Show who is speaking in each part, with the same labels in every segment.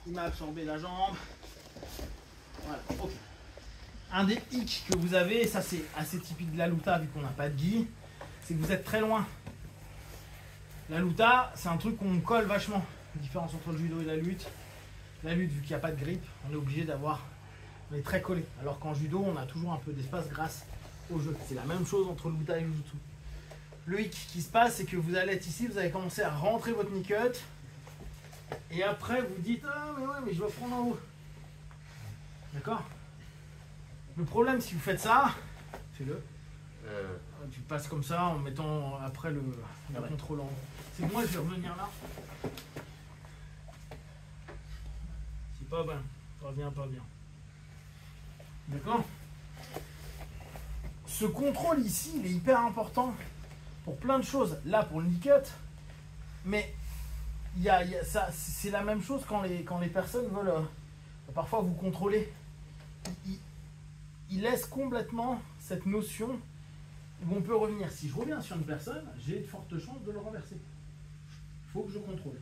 Speaker 1: il m'a absorbé la jambe. Voilà, ok. Un des hicks que vous avez, et ça c'est assez typique de la luta vu qu'on n'a pas de gi, c'est que vous êtes très loin. La luta, c'est un truc qu'on colle vachement. La différence entre le judo et la lutte. La lutte, vu qu'il n'y a pas de grip, on est obligé d'avoir... On est très collé. Alors qu'en judo, on a toujours un peu d'espace grâce au jeu. C'est la même chose entre le luta et le jutsu. Le hic qui se passe, c'est que vous allez être ici, vous allez commencer à rentrer votre knee cut. Et après, vous dites, ah mais ouais, mais je dois prendre en haut. D'accord? Le problème, si vous faites ça, fais-le. Tu passes comme ça en mettant après le contrôle en haut. C'est que moi, je vais revenir là. C'est pas bien. Ça revient pas bien. D'accord? Ce contrôle ici, il est hyper important pour plein de choses. Là, pour le knee cut. Mais ça, c'est la même chose quand les personnes veulent parfois vous contrôler. Ils laissent complètement cette notion où on peut revenir. Si je reviens sur une personne, j'ai de fortes chances de le renverser. Il faut que je contrôle.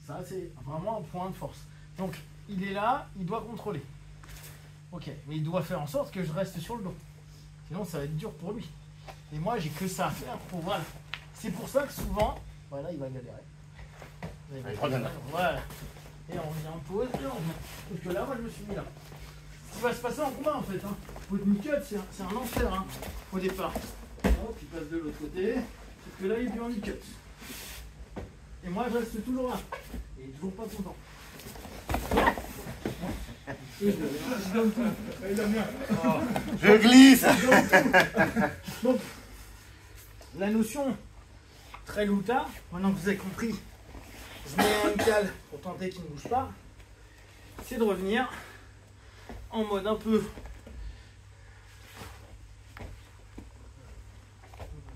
Speaker 1: Ça, c'est vraiment un point de force. Donc, il est là, il doit contrôler. Ok, mais il doit faire en sorte que je reste sur le dos. Sinon, ça va être dur pour lui. Et moi, j'ai que ça à faire pour... Voilà. C'est pour ça que souvent... Voilà, il va galérer. Voilà. Et on revient en pause et on revient. Parce que là, moi, je me suis mis là. Ce qui va se passer en combat, en fait. Hein. Votre knee cut, c'est un enfer hein, au départ. Hop, il passe de l'autre côté. Parce que là, il est plus en knee cut. Et moi, je reste toujours là. Et il est toujours pas content. Et je donne tout.
Speaker 2: Je glisse.
Speaker 1: Donc, la notion très luta, maintenant que vous avez compris, je mets un cale pour tenter qu'il ne bouge pas, c'est de revenir en mode un peu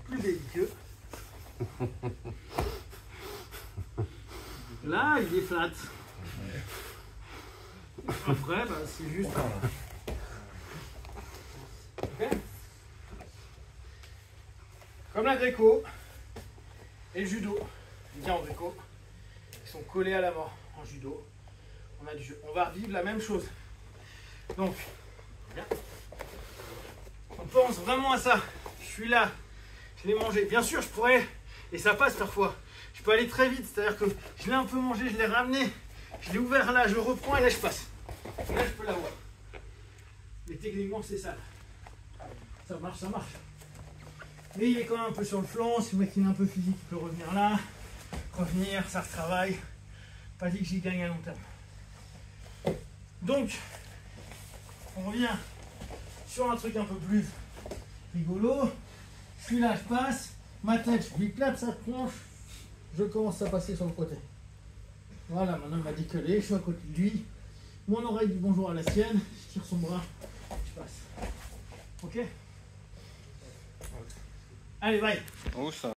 Speaker 1: plus belliqueux. Là, il est flat. Après, bah, c'est juste... Okay. Comme la gréco et le judo, bien en gréco, ils sont collés à la mort. En judo, on a du jeu. On va revivre la même chose. Donc, bien. On pense vraiment à ça. Je suis là, je l'ai mangé. Bien sûr, je pourrais, et ça passe parfois, je peux aller très vite, c'est-à-dire que je l'ai un peu mangé, je l'ai ramené, je l'ai ouvert là, je reprends et là je passe. Et là je peux l'avoir. Mais techniquement c'est ça. Ça marche, ça marche. Mais il est quand même un peu sur le flanc, si le mec il est un peu physique, il peut revenir là, revenir, ça se travaille. Pas dit que j'y gagne à long terme. Donc, on revient sur un truc un peu plus rigolo. Je suis là, je passe, ma tête, je lui claque sa tronche, je commence à passer sur le côté. Voilà, maintenant il m'a décollé, je suis à côté de lui, mon oreille dit bonjour à la sienne, je tire son bras, je passe. Ok? Allez, bye.
Speaker 2: Où ça?